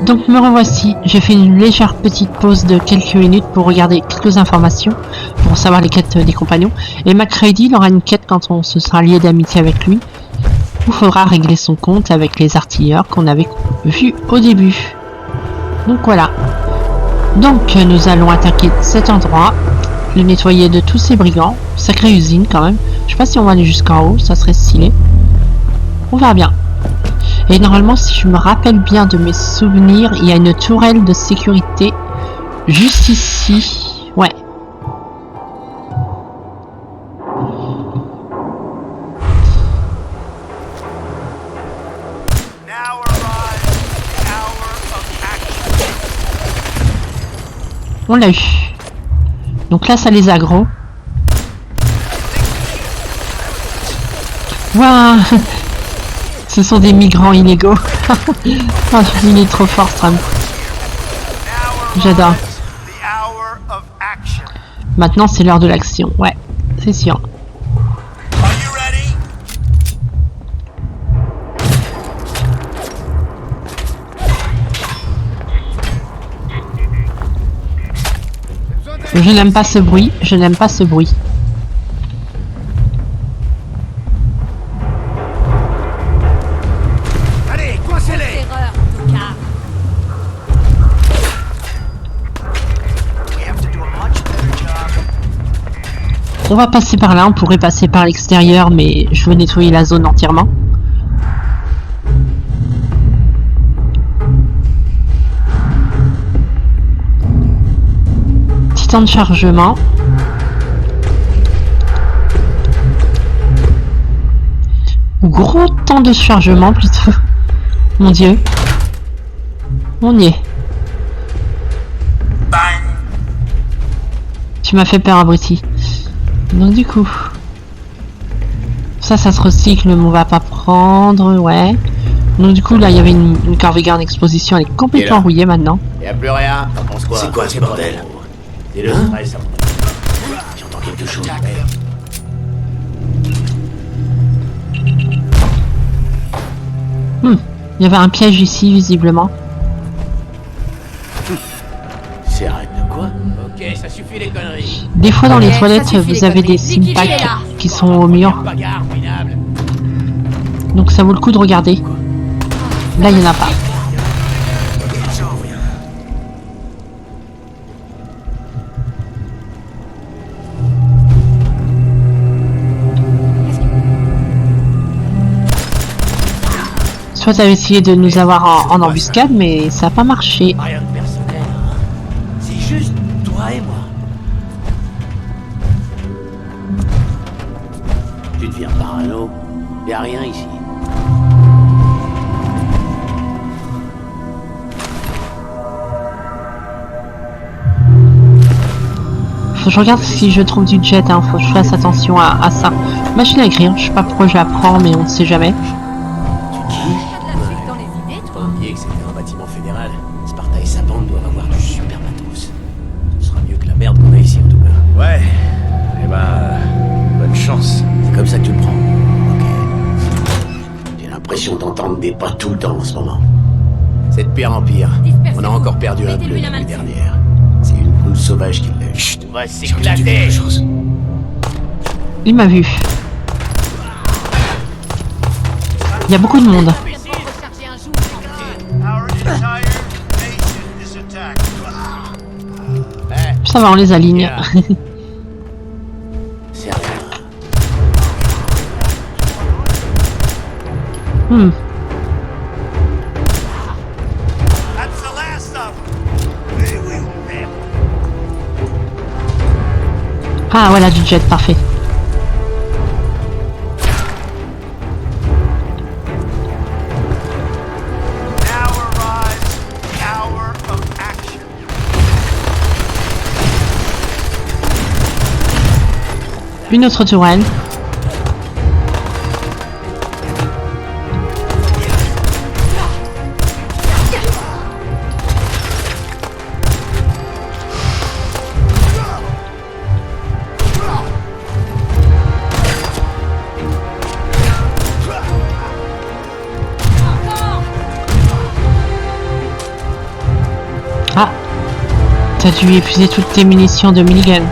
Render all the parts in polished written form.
Donc me revoici, j'ai fait une légère petite pause de quelques minutes pour regarder quelques informations, pour savoir les quêtes des compagnons, et MacReady aura une quête quand on se sera lié d'amitié avec lui, où il faudra régler son compte avec les artilleurs qu'on avait vus au début. Donc voilà. Donc nous allons attaquer cet endroit, le nettoyer de tous ces brigands, sacrée usine quand même, je sais pas si on va aller jusqu'en haut, ça serait stylé. On verra bien. Et normalement, si je me rappelle bien de mes souvenirs, il y a une tourelle de sécurité juste ici. Ouais. On l'a eu. Donc là, ça les aggro. Waouh. Ce sont des migrants illégaux. Oh, il est trop fort, Trump. J'adore. Maintenant, c'est l'heure de l'action. Ouais, c'est sûr. Je n'aime pas ce bruit. Je n'aime pas ce bruit. On va passer par là, on pourrait passer par l'extérieur, mais je veux nettoyer la zone entièrement. Petit temps de chargement. Gros temps de chargement plutôt. Mon Dieu. On y est. Tu m'as fait peur, abruti. Donc du coup, ça se recycle, mais on va pas prendre, ouais. Donc du coup, là, il y avait une corvée en exposition, elle est complètement rouillée maintenant. Y'a plus rien, t'en penses quoi? C'est quoi ce bordel? C'est le stress. J'entends quelque chose. Il y avait un piège ici, visiblement. C'est arrête de quoi? Ok, ça suffit les conneries. Des fois, dans les ça toilettes, suffit, vous les avez des conneries. simpacks Liquidez-les, là. qui sont au mur. Bagarre minable. Donc ça vaut le coup de regarder. Là, il n'y en a pas. Soit tu as essayé de nous avoir en embuscade, mais ça n'a pas marché. Rien de personnel. C'est juste toi et moi. Tu deviens parano. Y'a rien ici. Faut que je regarde si je trouve du jet, hein. Faut que je fasse attention à ça. Machine à écrire, je sais pas pourquoi je la prends, mais on ne sait jamais. Oubliez que c'était un bâtiment fédéral. Sparta et sa bande doivent avoir du super matos. Ce sera mieux que la merde qu'on a ici en tout cas. Ouais. Eh ben, bonne chance. C'est comme ça que tu le prends. Ok. J'ai l'impression d'entendre des pas tout le temps en ce moment. C'est de pire en pire. On a encore perdu un bleu Mettez-lui la main l'année dessus. dernière. C'est une poule sauvage qui l'a. Chut, on va J'ai entendu s'éclater. quelque chose. Il m'a vu. Il y a beaucoup de monde. Ça va, on les aligne. C'est rien. Ah, voilà, du jet, parfait. Une autre tourelle. Ah, t'as dû épuiser toutes tes munitions de minigun.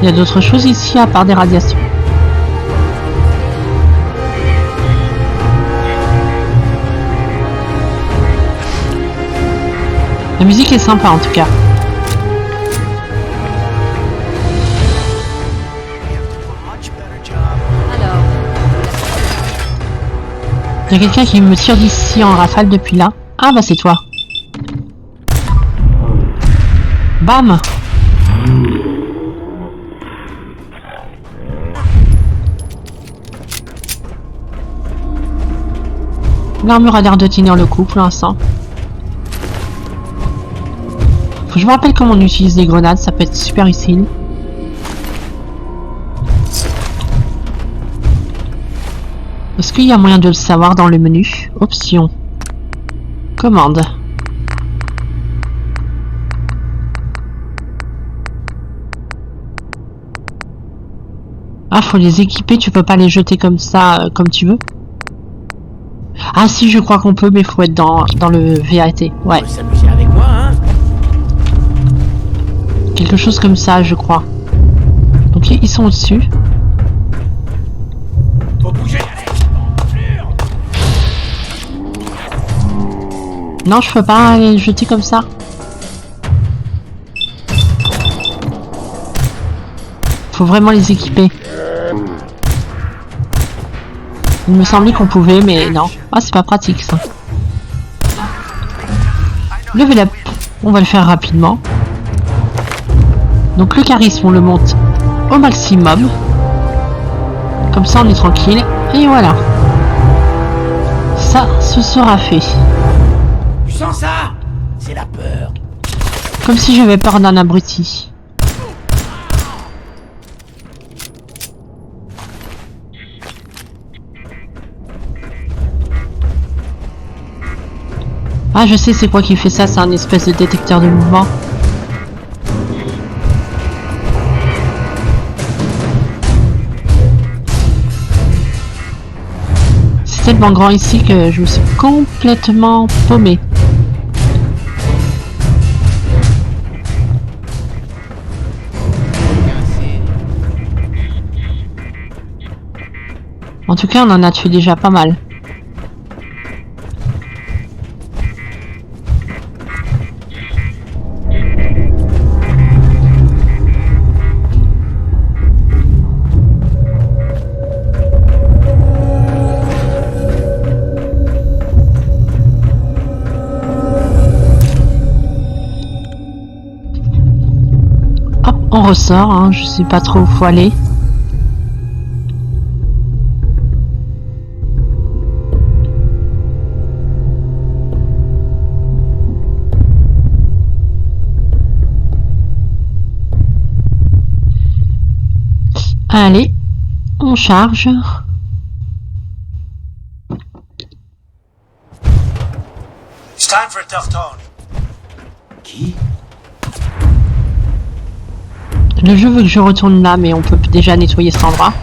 Il y a d'autres choses ici à part des radiations. La musique est sympa en tout cas. Il y a quelqu'un qui me tire d'ici en rafale depuis là. Ah bah c'est toi. Bam! L'armure a l'air de tenir le coup pour l'instant. Faut que je me rappelle comment on utilise les grenades, ça peut être super utile. Est-ce qu'il y a moyen de le savoir dans le menu? Options. Commande. Ah, faut les équiper, tu peux pas les jeter comme ça, comme tu veux. Ah si, je crois qu'on peut, mais faut être dans le VAT. Ouais. On peut s'amuser avec moi, hein? Quelque chose comme ça, je crois. Ok, ils sont au-dessus. Faut bouger, allez! Non, je peux pas les jeter comme ça. Faut vraiment les équiper. Il me semblait qu'on pouvait, mais non. Ah, c'est pas pratique ça. Level up. On va le faire rapidement. Donc le charisme, on le monte au maximum. Comme ça, on est tranquille. Et voilà. Ça, ce sera fait. Tu sens ça? C'est la peur. Comme si j'avais peur d'un abruti. Ah, je sais c'est quoi qui fait ça, c'est un espèce de détecteur de mouvement. C'est tellement grand ici que je me suis complètement paumé. En tout cas, on en a tué déjà pas mal. On ressort, hein, je sais pas trop où faut aller. Allez, on charge. It's time for a tough talk. Qui? Le jeu veut que je retourne là, mais on peut déjà nettoyer cet endroit.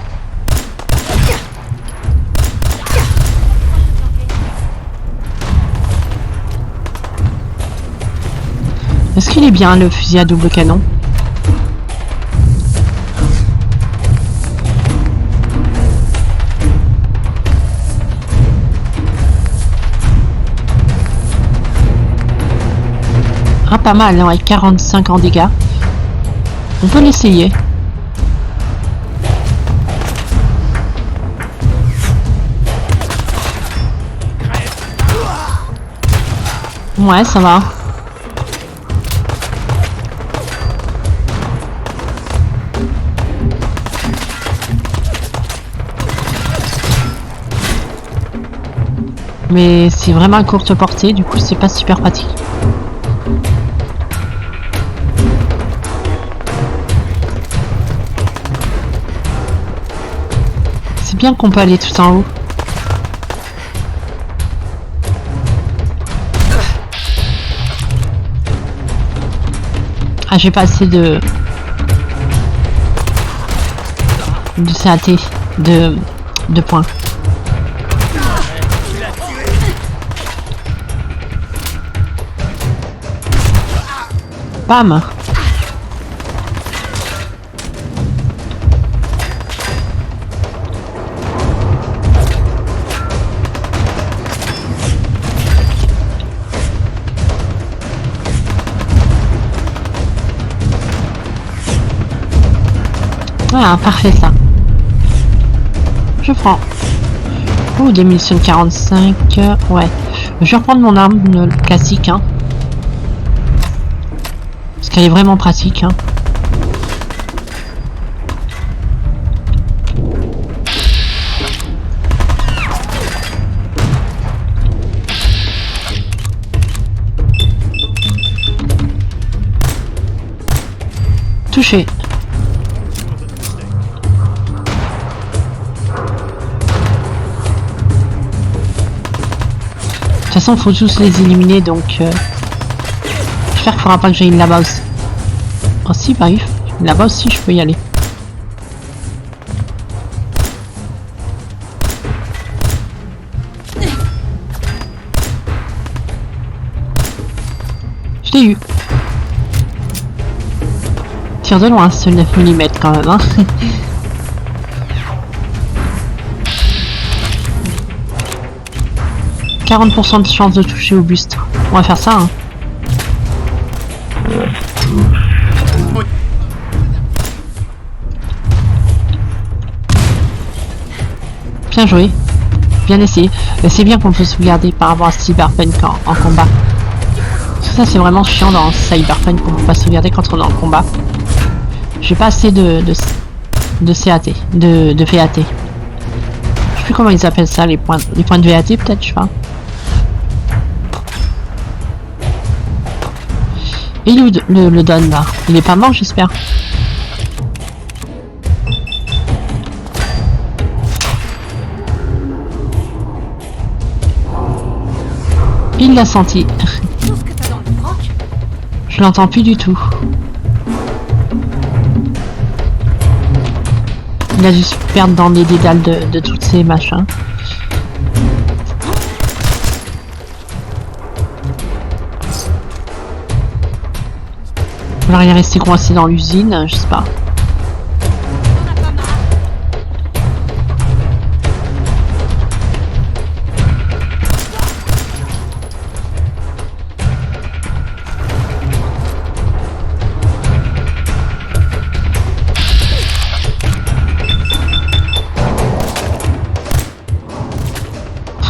Est-ce qu'il est bien le fusil à double canon? Ah, pas mal, ouais, 45 en dégâts. On peut l'essayer. Ouais, ça va. Mais c'est vraiment à courte portée, du coup c'est pas super pratique. Bien qu'on peut aller tout en haut. Ah, j'ai pas assez de CAT, de points. Bam. Ah, parfait ça. Je prends. Oh, des munitions de 45. Ouais. Je vais reprendre mon arme classique. Hein. Parce qu'elle est vraiment pratique. Hein. Touché. De toute façon, faut tous les éliminer, donc j'espère qu'il faudra pas que j'aille là-bas aussi. Oh si, bah oui, là-bas aussi je peux y aller. Je l'ai eu. Tire de loin ce 9 mm quand même, hein. « 40% de chance de toucher au buste. » On va faire ça, hein. Bien joué. Bien essayé. C'est bien qu'on peut sauvegarder par rapport à Cyberpunk en combat. Parce que ça, c'est vraiment chiant dans Cyberpunk qu'on peut pas sauvegarder quand on est en combat. J'ai pas assez de CAT, de VAT. Je sais plus comment ils appellent ça, les points de VAT peut-être, je sais pas. Et il est où le Don là? Il est pas mort, j'espère. Il l'a senti. Je l'entends plus du tout. Il a dû se perdre dans les dédales de toutes ces machins. Alors il est resté coincé dans l'usine, je sais pas.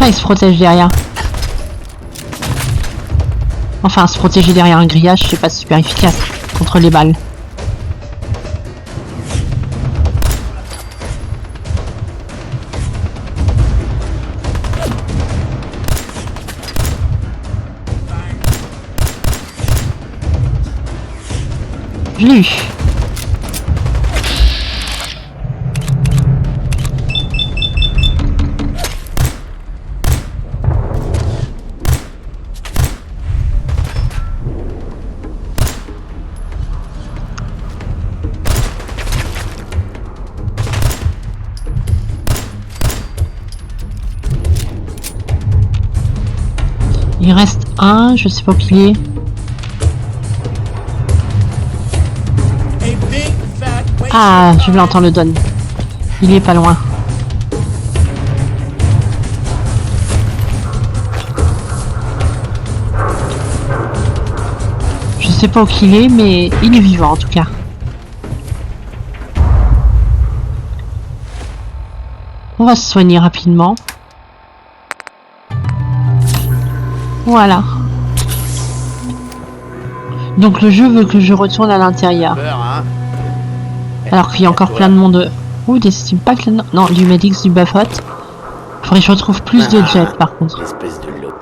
Il se protège derrière. Enfin, se protéger derrière un grillage, c'est pas super efficace contre les balles. Je l'ai eu. Il reste un, je sais pas qui il est. Ah, je l'entends le Don. Il est pas loin. Je sais pas où qu'il est, mais il est vivant en tout cas. On va se soigner rapidement. Voilà. Donc le jeu veut que je retourne à l'intérieur. Alors qu'il y a encore plein de monde. Ouh, des Stimpacks là. Non, du Medix, du Buffot. Faudrait que je retrouve plus de jets par contre. Espèce de lot.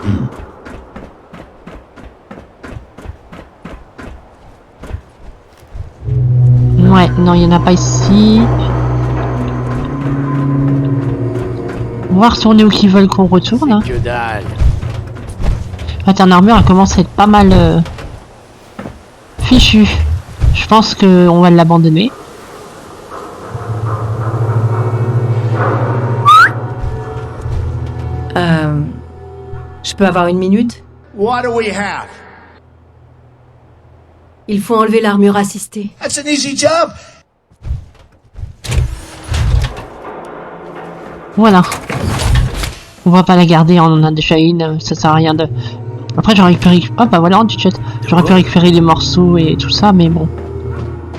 Ouais, non, il n'y en a pas ici. On va retourner où qu'ils veulent qu'on retourne. Hein. Que dalle. Pattern Armor, elle commence à être pas mal fichue. Je pense qu'on va l'abandonner. Je peux avoir une minute? What do we have? Il faut enlever l'armure assistée. That's an easy job. Voilà. On va pas la garder, on en a déjà une, ça sert à rien de... Après j'aurais récupéré... Oh bah voilà, du chat. J'aurais pu récupérer les morceaux et tout ça, mais bon.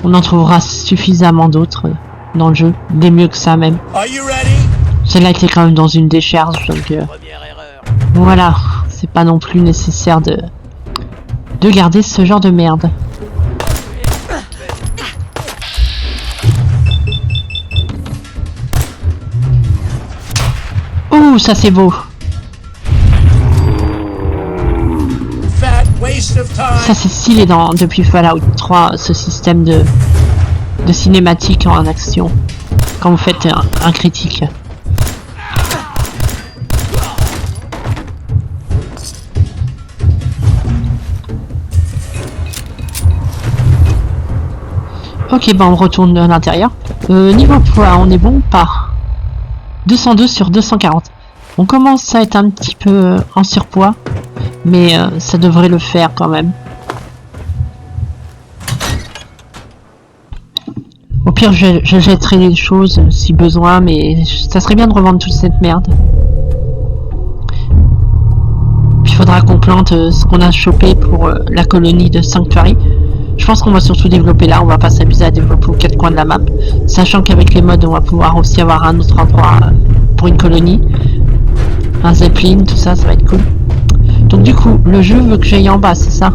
On en trouvera suffisamment d'autres dans le jeu. Des mieux que ça même. Are you ready? Celle-là était quand même dans une décharge, donc... Première erreur. Voilà. C'est pas non plus nécessaire de garder ce genre de merde. Ouh, ça c'est beau. Fat waste of time. Ça c'est stylé depuis Fallout 3, ce système de cinématique en action. Quand vous faites un critique. Ok, bah on retourne à l'intérieur. Niveau poids, on est bon ou pas? 202 sur 240. On commence à être un petit peu en surpoids, mais ça devrait le faire quand même. Au pire, je jetterai les choses si besoin, mais ça serait bien de revendre toute cette merde. Puis il faudra qu'on plante ce qu'on a chopé pour la colonie de Sanctuary. Je pense qu'on va surtout développer là, on va pas s'amuser à développer aux quatre coins de la map, sachant qu'avec les mods on va pouvoir aussi avoir un autre endroit pour une colonie, un zeppelin, tout ça, ça va être cool. Donc du coup, le jeu veut que j'aille en bas, c'est ça?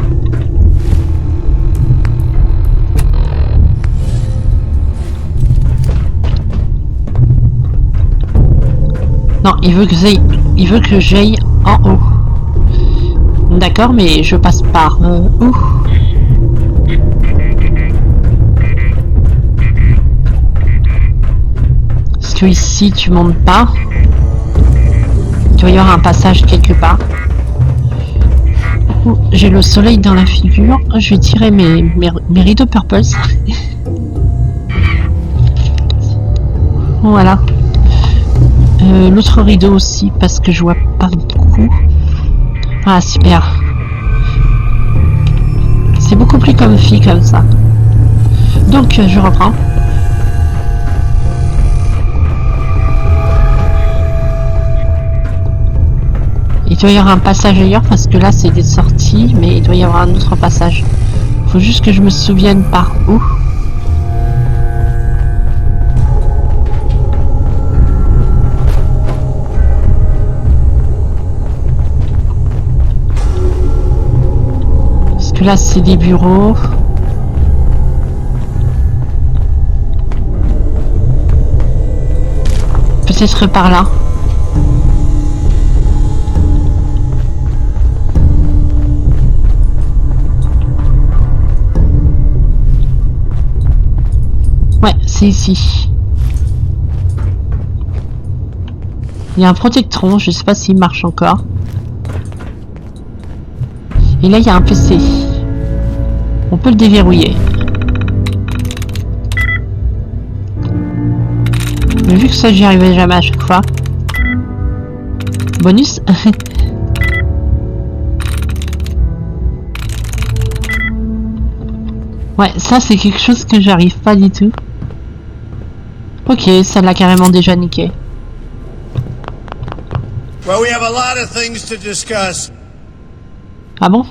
Non, il veut que j'aille en haut. D'accord, mais je passe par où? Parce que ici tu montes pas. Il doit y avoir un passage quelque part. Oh, j'ai le soleil dans la figure. Je vais tirer mes rideaux purple. Voilà. L'autre rideau aussi parce que je vois pas beaucoup. Ah super. C'est beaucoup plus comfy comme ça. Donc je reprends. Il doit y avoir un passage ailleurs parce que là c'est des sorties, mais il doit y avoir un autre passage. Faut juste que je me souvienne par où. Parce que là c'est des bureaux. Peut-être par là. Ouais, c'est ici. Il y a un protectron, je sais pas s'il marche encore. Et là, il y a un PC. On peut le déverrouiller. Mais vu que ça, j'y arrivais jamais à chaque fois. Bonus. Ouais, ça, c'est quelque chose que j'arrive pas du tout. Ok, ça l'a carrément déjà niqué. Well, we have a lot of things to discuss. Ah bon?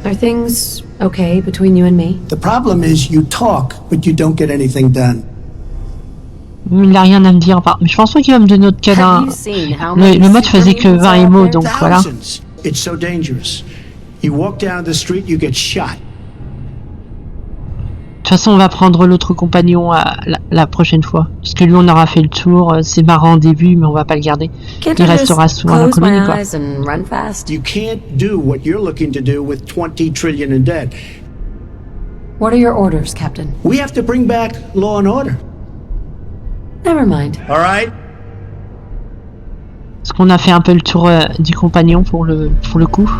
Are things okay between you and me? The problem is you talk, but you don't get anything done. Il n'a rien à me dire. Mais je pense pas qu'il va me donner notre câlin. Le mode faisait que 20 émos, donc voilà. It's so dangerous. You walk down the street, you get shot. De toute façon, on va prendre l'autre compagnon la prochaine fois. Parce que lui, on aura fait le tour. C'est marrant au début, mais on va pas le garder. Il restera souvent à la colonie, quoi. You can't do what you're looking to do with 20 trillion in debt. What are your orders, Captain? We have to bring back law and order. Never mind. All right? Est-ce qu'on a fait un peu le tour du compagnon pour le coup?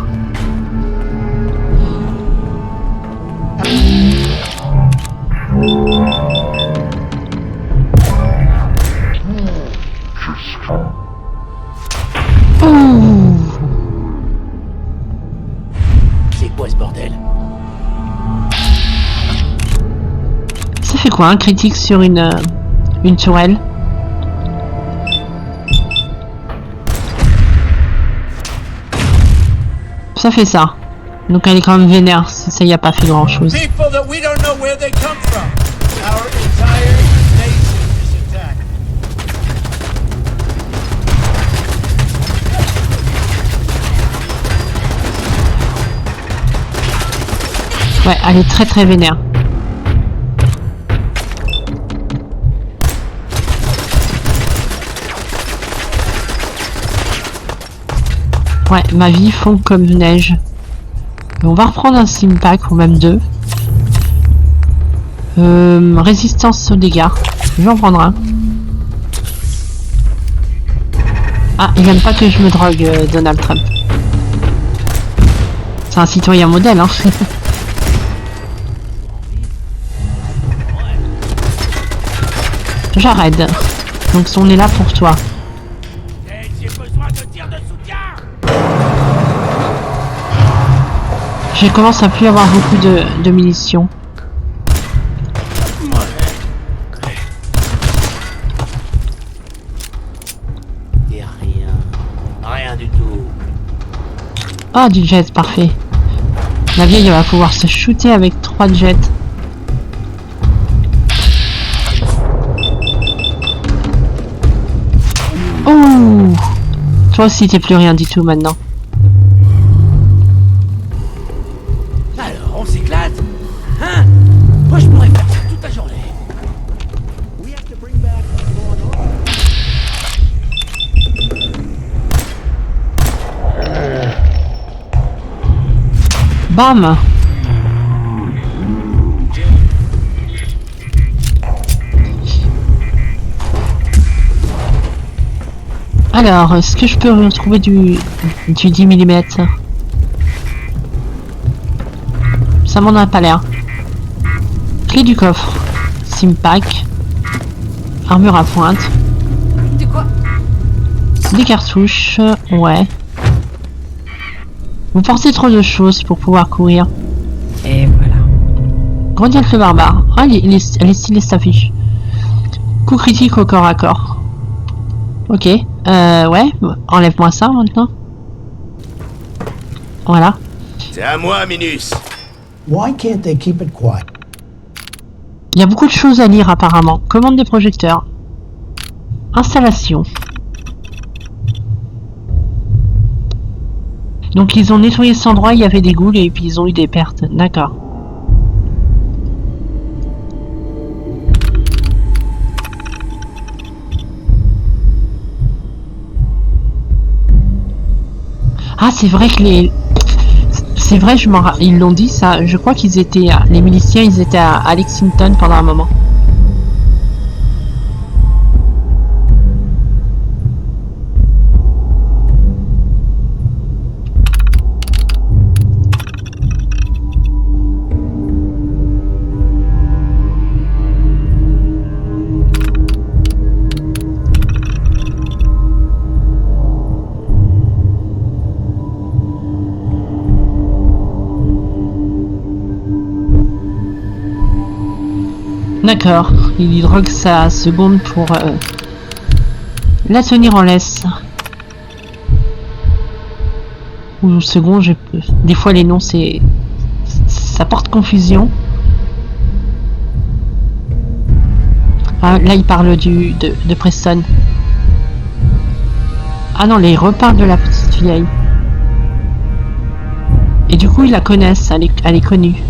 C'est quoi ce bordel? Ça fait quoi un critique sur une tourelle? Ça fait ça. Donc elle est quand même vénère si ça y a pas fait grand chose. People that we don't know where they come from. Our entire nation is attacked. Ouais, elle est très très vénère. Ouais, ma vie fond comme neige. Et on va reprendre un Stimpack ou même deux. Résistance aux dégâts. Je vais en prendre un. Ah, il aime pas que je me drogue, Donald Trump. C'est un citoyen modèle, hein. J'arrête. Donc on est là pour toi. J'ai besoin de tir de soutien. Je commence à plus avoir beaucoup de munitions. Et rien du tout. Ah, du jet, parfait. La vieille elle va pouvoir se shooter avec 3 jets. Oh, toi aussi t'es plus rien du tout maintenant. Alors, on s'éclate? Hein? Moi, je pourrais faire ça toute la journée. We have to bring back law and order. Bam. Alors, est-ce que je peux retrouver du 10 mm? Ça m'en a pas l'air. Clé du coffre. Stimpack. Armure à pointe. De quoi? Des cartouches. Ouais. Vous portez trop de choses pour pouvoir courir. Et voilà. Grenadier le barbare. Ah, elle est stylée cette affiche. Coup critique au corps à corps. Ok. Ouais. Enlève-moi ça maintenant. Voilà. C'est à moi, Minus. Why can't they keep it quiet? Il y a beaucoup de choses à lire apparemment. Commande des projecteurs. Installation. Donc ils ont nettoyé cet endroit, il y avait des ghouls et puis ils ont eu des pertes. D'accord. Ah, c'est vrai que les... C'est vrai, ils l'ont dit ça. Je crois qu'ils étaient... Les miliciens, ils étaient à Lexington pendant un moment. D'accord, il drogue sa seconde pour la tenir en laisse. Ou second, des fois les noms ça porte confusion. Ah, là il parle de Preston. Ah non, là il reparle de la petite vieille. Et du coup ils la connaissent, elle est connue.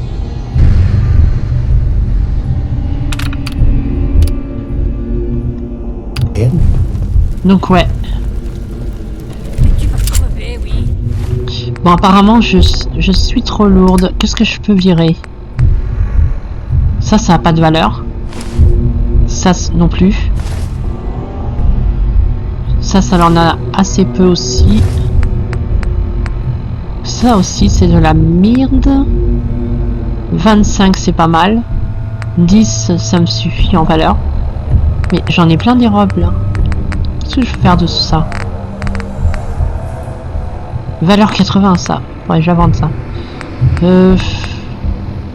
Donc ouais. Tu vas crever, oui. Bon, apparemment je suis trop lourde. Qu'est-ce que je peux virer? Ça a pas de valeur. Ça non plus. Ça en a assez peu aussi. Ça aussi, c'est de la merde. 25, c'est pas mal. 10, ça me suffit en valeur. Mais j'en ai plein des robes, là. Qu'est-ce que je vais faire de ça? Valeur 80, ça. Ouais, je vais vendre ça.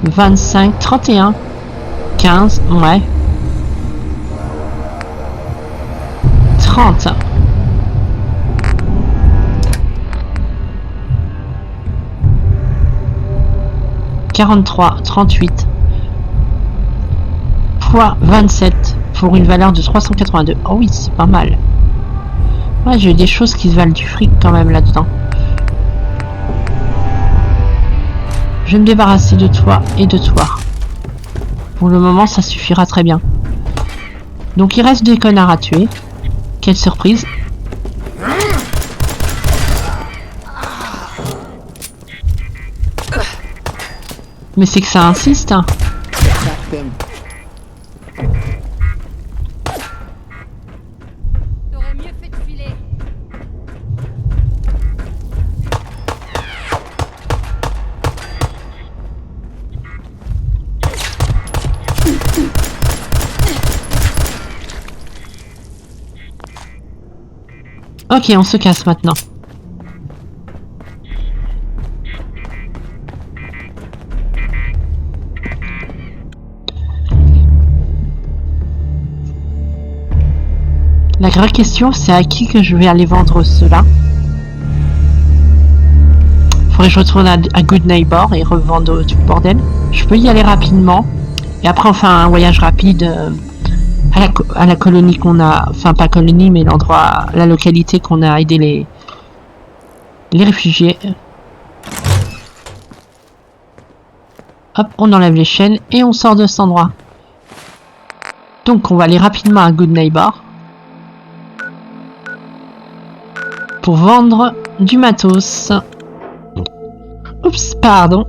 25, 31, 15, ouais. 30. « 43, 38 fois 27 pour une valeur de 382. Oh oui, c'est pas mal. Ouais, j'ai des choses qui se valent du fric quand même là-dedans. Je vais me débarrasser de toi et de toi. Pour le moment, ça suffira très bien. Donc il reste des connards à tuer. Quelle surprise. Mais c'est que ça insiste. Hein. T'aurais mieux fait de filer. Ok, on se casse maintenant. La vraie question, c'est à qui que je vais aller vendre cela. Faudrait que je retourne à Good Neighbor et revendre tout le bordel. Je peux y aller rapidement. Et après, on fait un voyage rapide à la colonie qu'on a... Enfin, pas colonie, mais l'endroit... La localité qu'on a aidé les réfugiés. Hop, on enlève les chaînes et on sort de cet endroit. Donc, on va aller rapidement à Good Neighbor. Pour vendre du matos. Oups, pardon.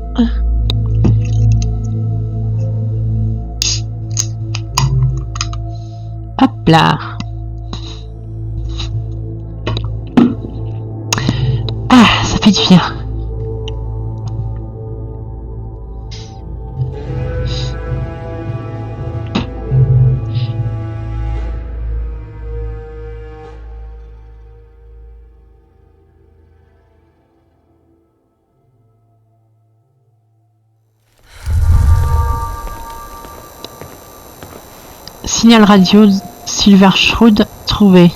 Hop là. Ah, ça fait du bien. Signal radio Silver Shroud trouvé.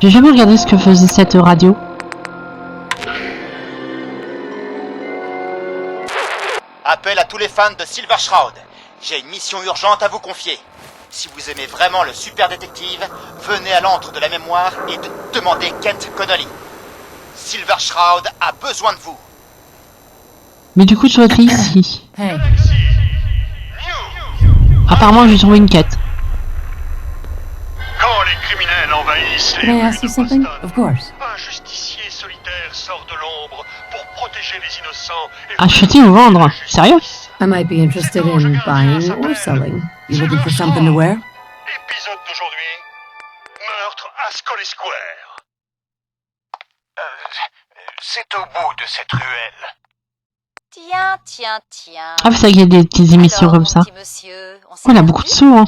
J'ai jamais regardé ce que faisait cette radio. Appel à tous les fans de Silver Shroud. J'ai une mission urgente à vous confier. Si vous aimez vraiment le super détective, venez à l'antre de la mémoire et demandez Kent Connolly. Silver Shroud a besoin de vous. Mais du coup, je dois être ici. Hey. Apparemment, j'ai trouvé une quête. Quand les criminels envahissent Can I ask you something? Of course. un justicier solitaire sort de l'ombre pour protéger les innocents et Acheter ou vendre? Sérieux? I might be interested in buying or selling. You looking for something to wear? Épisode d'aujourd'hui, meurtre à Scully Square. C'est au bout de cette ruelle. Tiens. Ah, c'est vrai qu'il y a des petites émissions comme ça. Oh, il a beaucoup de sous, hein.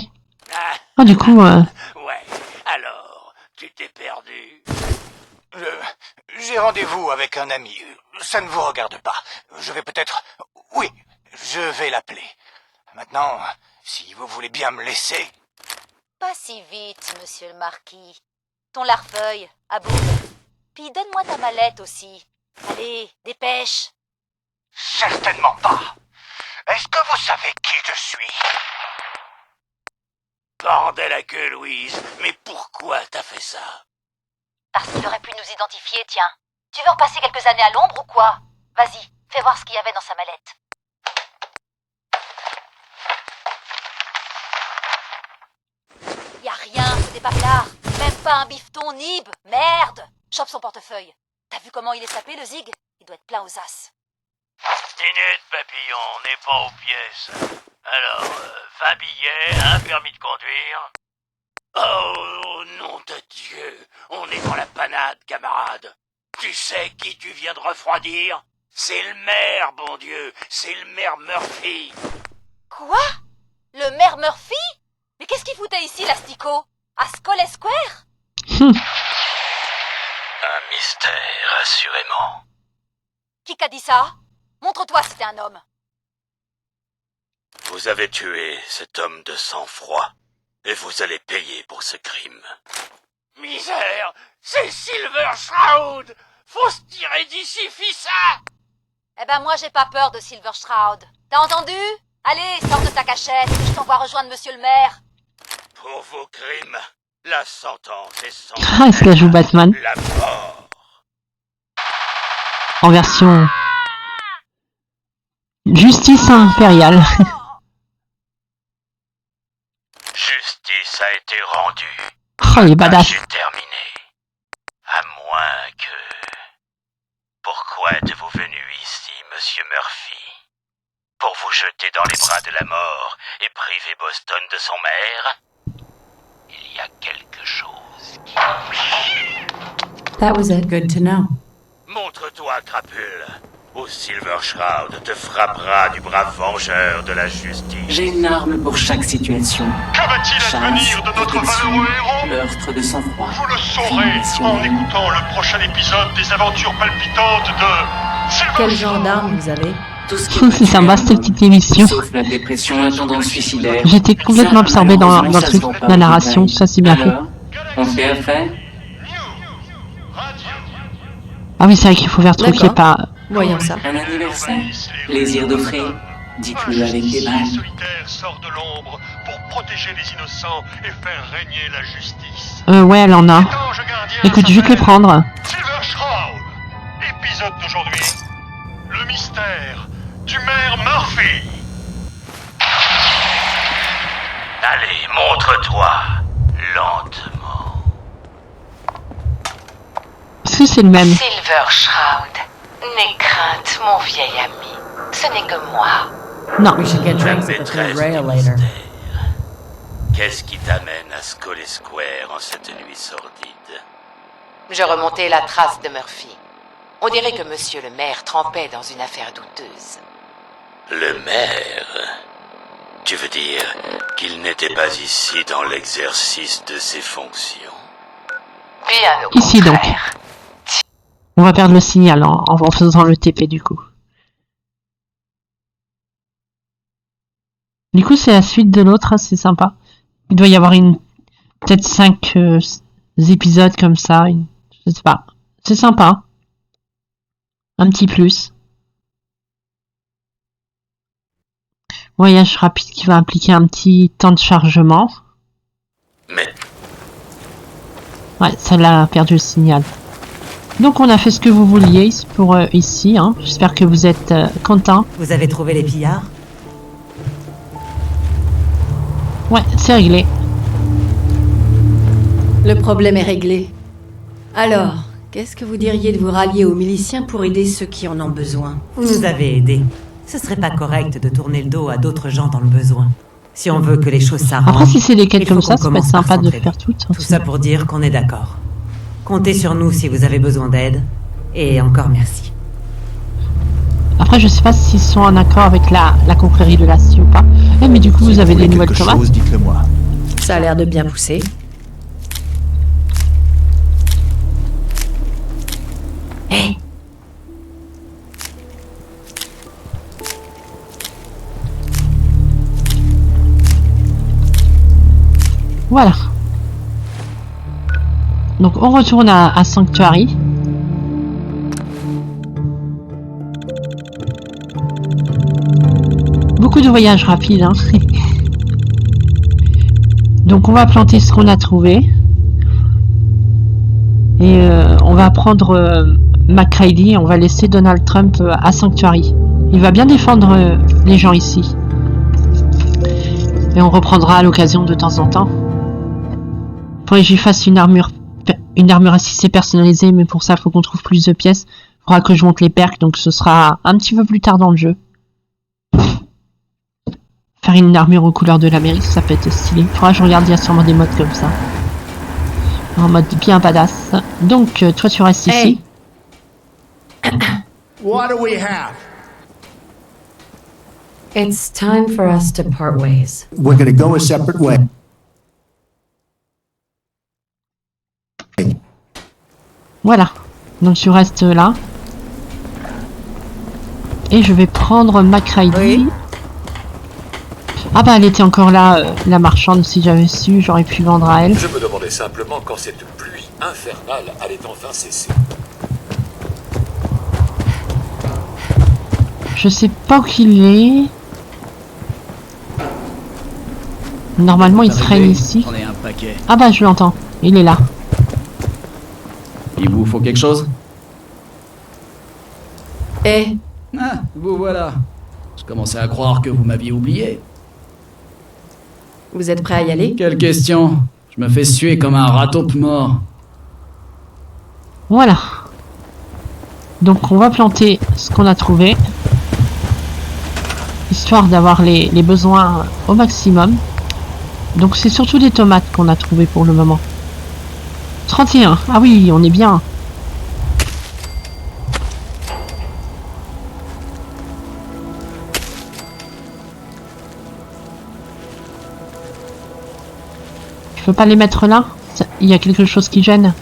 Ah, du coup, Ouais, alors, tu t'es perdu. J'ai rendez-vous avec un ami. Ça ne vous regarde pas. Je vais peut-être... Oui, je vais l'appeler. Maintenant, si vous voulez bien me laisser... Pas si vite, monsieur le marquis. Ton larfeuille, à bout. Puis donne-moi ta mallette aussi. Allez, dépêche. Certainement pas. Est-ce que vous savez qui je suis? Bordel à queue, Louise. Mais pourquoi t'as fait ça? Parce qu'il aurait pu nous identifier, tiens. Tu veux repasser quelques années à l'ombre ou quoi? Vas-y, fais voir ce qu'il y avait dans sa mallette. Y a rien, ce paplards. Même pas un bifton nib. Merde. Chope son portefeuille. T'as vu comment il est sapé, le zig? Il doit être plein aux as. Tinette, papillon, on n'est pas aux pièces. Alors, 20 billets, un permis de conduire. Oh, nom de Dieu, on est dans la panade, camarade. Tu sais qui tu viens de refroidir? C'est le maire, bon Dieu, c'est le maire Murphy. Quoi? Le maire Murphy? Mais qu'est-ce qu'il foutait ici, l'astico? À Skull Square? Un mystère, assurément. Qui qu'a dit ça? Montre-toi si t'es un homme. Vous avez tué cet homme de sang-froid, et vous allez payer pour ce crime. Misère, c'est Silver Shroud! Faut se tirer d'ici, fissa! Eh ben moi j'ai pas peur de Silver Shroud. T'as entendu? Allez, sors de ta cachette, je t'envoie rejoindre monsieur le maire. Pour vos crimes, la sentence est sans Ah, est-ce qu'elle joue Batman la mort. en version justice impériale. Justice a été rendue. Oh, il est badass. J'ai terminé. À moins que... Pourquoi êtes-vous venu ici, monsieur Murphy? Pour vous jeter dans les bras de la mort et priver Boston de son maire? Il y a quelque chose qui... That was it. Good to know. Montre-toi, crapule, ou Silver Shroud te frappera du bras vengeur de la justice. J'ai une arme pour chaque situation. Que va-t-il advenir de notre valeureux héros? Meurtre de sang-froid. Vous le saurez en écoutant le prochain épisode des aventures palpitantes de Silver Quel genre d'arme vous avez? Tout ce qui C'est sympa cette petite émission. sauf la dépression à tendance suicidaire. J'étais complètement absorbé dans le truc, la narration, ça c'est bien fait. Alors, on fait affaire? Ah oui, c'est vrai qu'il faut faire truc qui est pas... Voyons ça. Un anniversaire? Plaisir d'offrir? Dites-le avec des balles. solitaire sort de l'ombre pour protéger les innocents et faire régner la justice. Ouais, elle en a. Ange gardien Écoute, je vais te le s'appelle prendre. Silver Shroud. Épisode d'aujourd'hui. Le mystère du maire Murphy. Allez, montre-toi, lentement. Est-ce que c'est le même? Silver Shroud, n'aie crainte, mon vieil ami. Ce n'est que moi. Non. We should get drinks at the third rail later. Qu'est-ce qui t'amène à Skull Square en cette nuit sordide? Je remontais la trace de Murphy. On dirait que monsieur le maire trempait dans une affaire douteuse. Le maire? Tu veux dire qu'il n'était pas ici dans l'exercice de ses fonctions? Bien au Ici, donc. contraire. On va perdre le signal en faisant le TP du coup. Du coup, c'est la suite de l'autre, hein, c'est sympa. Il doit y avoir peut-être 5 épisodes comme ça. Je sais pas. C'est sympa. Un petit plus. Voyage rapide qui va impliquer un petit temps de chargement. Mais Ouais, celle-là a perdu le signal. Donc on a fait ce que vous vouliez pour ici. Hein. J'espère que vous êtes contents. Vous avez trouvé les pillards? Ouais, c'est réglé. Le problème est réglé. Alors, qu'est-ce que vous diriez de vous rallier aux miliciens pour aider ceux qui en ont besoin? Vous nous avez aidés. Ce serait pas correct de tourner le dos à d'autres gens dans le besoin. Si on veut que les choses s'arrangent... Après, si c'est des quêtes il faut comme ça, qu'on ça peut être commence par sympa de s'entraider. faire toutes. Tout ça pour dire qu'on est d'accord. Comptez sur nous si vous avez besoin d'aide. Et encore merci. Après, je sais pas s'ils sont en accord avec la confrérie de l'Acier ou pas. Eh, mais du coup, vous avez des nouvelles tomates. Dites-le moi. Ça a l'air de bien pousser. Hé, Voilà. Donc, on retourne à Sanctuary. Beaucoup de voyages rapides, hein. Donc, on va planter ce qu'on a trouvé. Et on va prendre McCready et on va laisser Donald Trump à Sanctuary. Il va bien défendre les gens ici. Et on reprendra à l'occasion de temps en temps. Faudrait que j'y fasse une armure assistée personnalisée, mais pour ça, il faut qu'on trouve plus de pièces. Il faudra que je monte les perks, donc ce sera un petit peu plus tard dans le jeu. Faire une armure aux couleurs de l'Amérique, ça peut être stylé. Faudra que je regarde, il y a sûrement des modes comme ça. En mode bien badass. Donc, toi, tu restes ici. What do we have? It's time for us to part ways. We're going to go a separate way. Voilà. Donc, tu restes là. Et je vais prendre MacReady. Oui. Ah bah, elle était encore là, la marchande. Si j'avais su, j'aurais pu vendre à elle. Je me demandais simplement quand cette pluie infernale allait enfin cesser. Je sais pas où il est. Normalement, il serait ici. J'en ai un paquet. Ah bah, je l'entends. Il est là. Il vous faut quelque chose? Eh, Ah, vous voilà. Je commençais à croire que vous m'aviez oublié. vous êtes prêt à y aller? Quelle question? Je me fais suer comme un rat taupe mort. Voilà. Donc, on va planter ce qu'on a trouvé. Histoire d'avoir les besoins au maximum. Donc, c'est surtout des tomates qu'on a trouvé pour le moment. 31. Ah oui, on est bien. Je peux pas les mettre là? Il y a quelque chose qui gêne?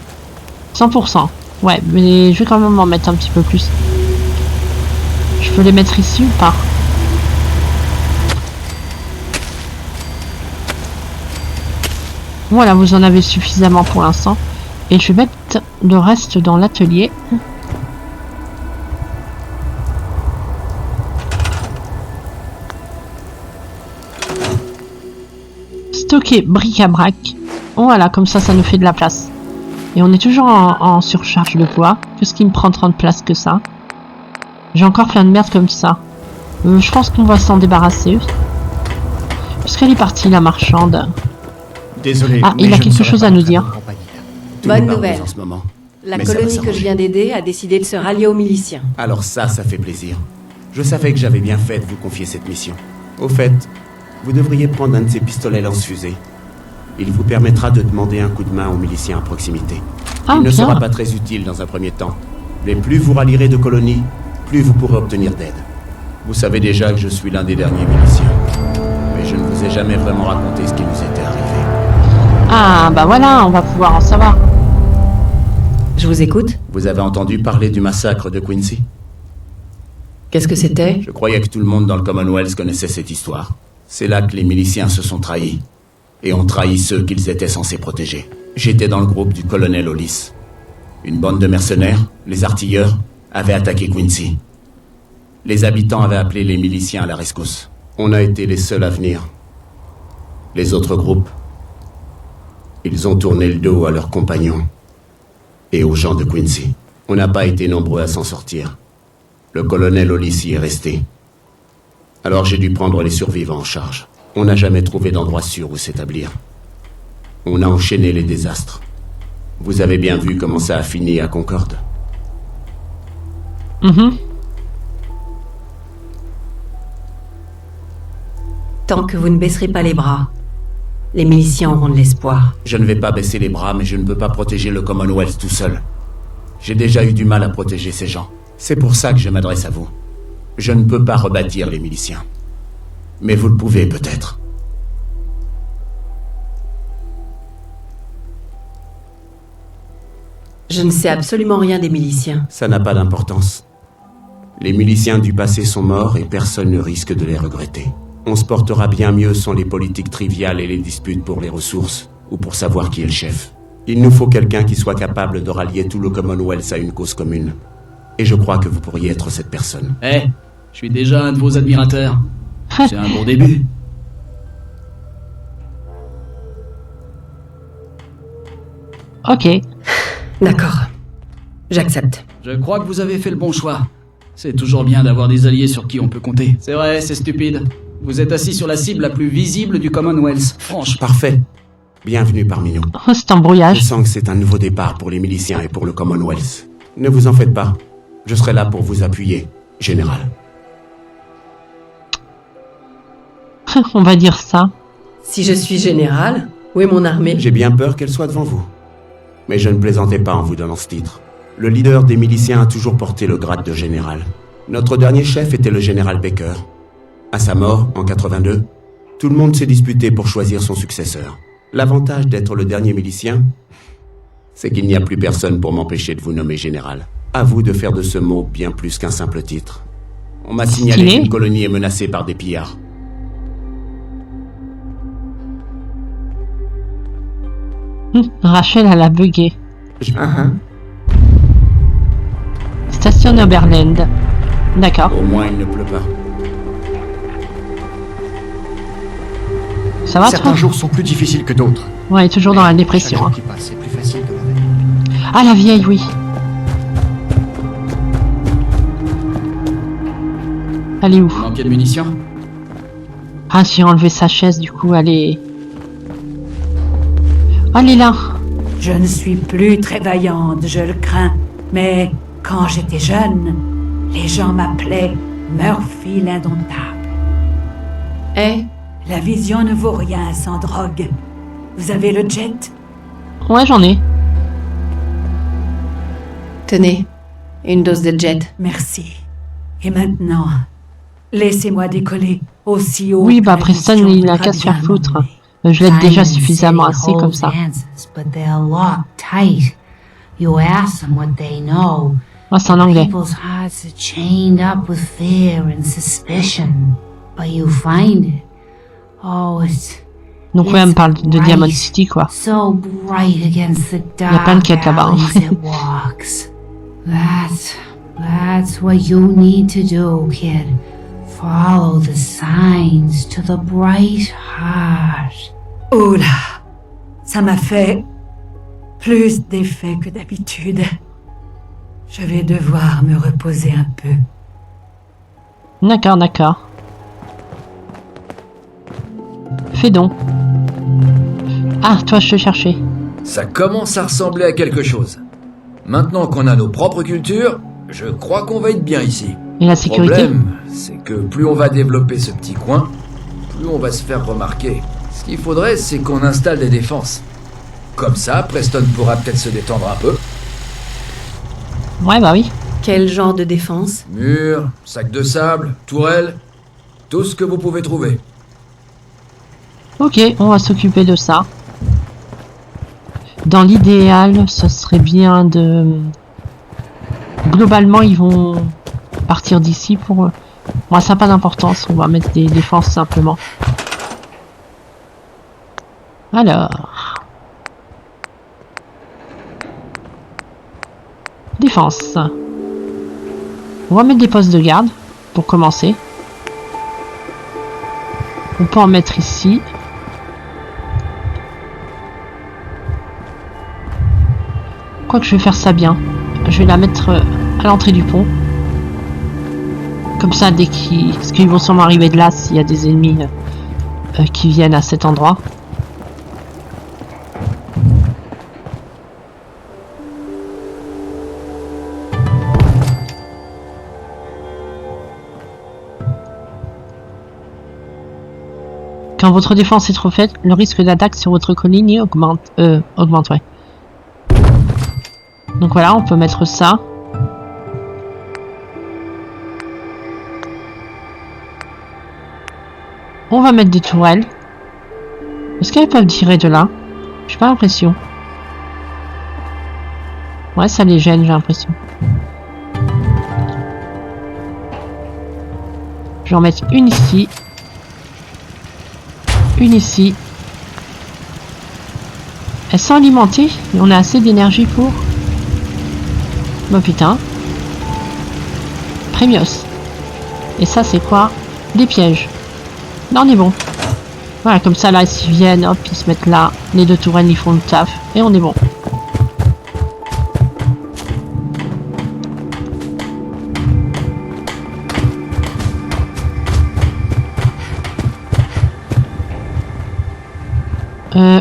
100%. Ouais, mais je vais quand même en mettre un petit peu plus. Je peux les mettre ici ou pas? Voilà, vous en avez suffisamment pour l'instant. Et je vais mettre le reste dans l'atelier. Stocker bric-à-brac. Voilà, comme ça, ça nous fait de la place. Et on est toujours en surcharge de poids. Qu'est-ce qui me prend 30 places que ça? J'ai encore plein de merde comme ça. Je pense qu'on va s'en débarrasser. Puisqu'elle est partie, la marchande. Désolé. Ah, il a quelque chose à nous dire. Bonne nouvelle. En ce moment. La Mais ça va colonie que je s'arranger. viens d'aider a décidé de se rallier aux miliciens. Alors ça fait plaisir. Je savais que j'avais bien fait de vous confier cette mission. Au fait, vous devriez prendre un de ces pistolets lance-fusées. Il vous permettra de demander un coup de main aux miliciens à proximité. Ah, Il ne bien. sera pas très utile dans un premier temps. Mais plus vous rallierez de colonies, plus vous pourrez obtenir d'aide. Vous savez déjà que je suis l'un des derniers miliciens. Mais je ne vous ai jamais vraiment raconté ce qui nous était arrivé. Ah, bah voilà, on va pouvoir en savoir. Je vous écoute. Vous avez entendu parler du massacre de Quincy? Qu'est-ce que c'était? Je croyais que tout le monde dans le Commonwealth connaissait cette histoire. C'est là que les miliciens se sont trahis. Et ont trahi ceux qu'ils étaient censés protéger. J'étais dans le groupe du colonel Hollis. Une bande de mercenaires, les artilleurs, avaient attaqué Quincy. Les habitants avaient appelé les miliciens à la rescousse. On a été les seuls à venir. Les autres groupes, ils ont tourné le dos à leurs compagnons et aux gens de Quincy. On n'a pas été nombreux à s'en sortir. Le colonel Hollis y est resté. Alors j'ai dû prendre les survivants en charge. On n'a jamais trouvé d'endroit sûr où s'établir. On a enchaîné les désastres. Vous avez bien vu comment ça a fini à Concorde. Tant que vous ne baisserez pas les bras, les miliciens auront de l'espoir. Je ne vais pas baisser les bras, mais je ne peux pas protéger le Commonwealth tout seul. J'ai déjà eu du mal à protéger ces gens. C'est pour ça que je m'adresse à vous. Je ne peux pas rebâtir les miliciens. Mais vous le pouvez peut-être. Je ne sais absolument rien des miliciens. Ça n'a pas d'importance. Les miliciens du passé sont morts et personne ne risque de les regretter. On se portera bien mieux sans les politiques triviales et les disputes pour les ressources, ou pour savoir qui est le chef. Il nous faut quelqu'un qui soit capable de rallier tout le Commonwealth à une cause commune. Et je crois que vous pourriez être cette personne. Eh, je suis déjà un de vos admirateurs. C'est un bon début. Ok. D'accord. J'accepte. Je crois que vous avez fait le bon choix. C'est toujours bien d'avoir des alliés sur qui on peut compter. C'est vrai, c'est stupide. Vous êtes assis sur la cible la plus visible du Commonwealth. Franchement. Parfait. Bienvenue parmi nous. Oh, c'est un brouillage. Je sens que c'est un nouveau départ pour les miliciens et pour le Commonwealth. Ne vous en faites pas. Je serai là pour vous appuyer, général. On va dire ça. Si je suis général, où est mon armée? J'ai bien peur qu'elle soit devant vous. Mais je ne plaisantais pas en vous donnant ce titre. Le leader des miliciens a toujours porté le grade de général. Notre dernier chef était le général Baker. À sa mort, en 82, tout le monde s'est disputé pour choisir son successeur. L'avantage d'être le dernier milicien, c'est qu'il n'y a plus personne pour m'empêcher de vous nommer général. À vous de faire de ce mot bien plus qu'un simple titre. On m'a signalé qu'une colonie est menacée par des pillards. Rachel, elle a bugué. Station Oberland. D'accord. Au moins, il ne pleut pas. Ça va, Certains toi? jours sont plus difficiles que d'autres. Ouais, toujours dans la dépression. Chaque Hein. jour qui passe, c'est plus facile que la veille. Ah, la vieille, oui. Elle est où? Manquait de munitions? Ah, j'ai enlevé sa chaise, du coup, elle est... Oh, elle est là. Je ne suis plus très vaillante, je le crains. Mais quand j'étais jeune, les gens m'appelaient Murphy l'indomptable. Eh? La vision ne vaut rien sans drogue. Vous avez le jet? Ouais, j'en ai. Tenez, une dose de jet. Merci. Et maintenant, laissez-moi décoller aussi haut. Oui, bah Preston, il n'a qu'à se faire foutre. Je l'aide déjà suffisamment assez comme ça. But they're locked tight. You ask them what they know. Oh, c'est en anglais. People's hearts are chained up with fear and suspicion. But you find it. Oh, it's... Donc ouais, elle me parle de Diamond City, quoi. So bright against the Il y a plein de quêtes là-bas. alleys it walks. That's what you need to do, kid. Follow the signs to the bright heart. Oh là, ça m'a fait plus d'effet que d'habitude. Je vais devoir me reposer un peu. D'accord, d'accord. Fais donc. Ah, toi, je te cherchais. Ça commence à ressembler à quelque chose. Maintenant qu'on a nos propres cultures, je crois qu'on va être bien ici. Et la sécurité? Le problème, c'est que plus on va développer ce petit coin, plus on va se faire remarquer. Ce qu'il faudrait, c'est qu'on installe des défenses. Comme ça, Preston pourra peut-être se détendre un peu. Ouais, bah oui. Quel genre de défense? Murs, sacs de sable, tourelles, tout ce que vous pouvez trouver. Ok, on va s'occuper de ça. Dans l'idéal, ce serait bien de... Globalement, ils vont partir d'ici pour... Bon, ça n'a pas d'importance, on va mettre des défenses simplement. Alors... Défense. On va mettre des postes de garde, pour commencer. On peut en mettre ici. Quoique je vais faire ça bien. Je vais la mettre à l'entrée du pont. Comme ça, dès qu'ils... Parce qu'ils vont sûrement arriver de là s'il y a des ennemis qui viennent à cet endroit. Quand votre défense est trop faible, le risque d'attaque sur votre colonie augmente. Augmente, ouais. Donc voilà, on peut mettre ça. On va mettre des tourelles. Est-ce qu'elles peuvent tirer de là? J'ai pas l'impression. Ouais, ça les gêne, j'ai l'impression. Je vais en mettre une ici. Une ici. Elles sont alimentées. On a assez d'énergie pour... Oh putain. Premios. Et ça c'est quoi? Des pièges. Là on est bon. Voilà, comme ça là s'ils viennent, hop, ils se mettent là. Les deux tourelles ils font le taf. Et on est bon.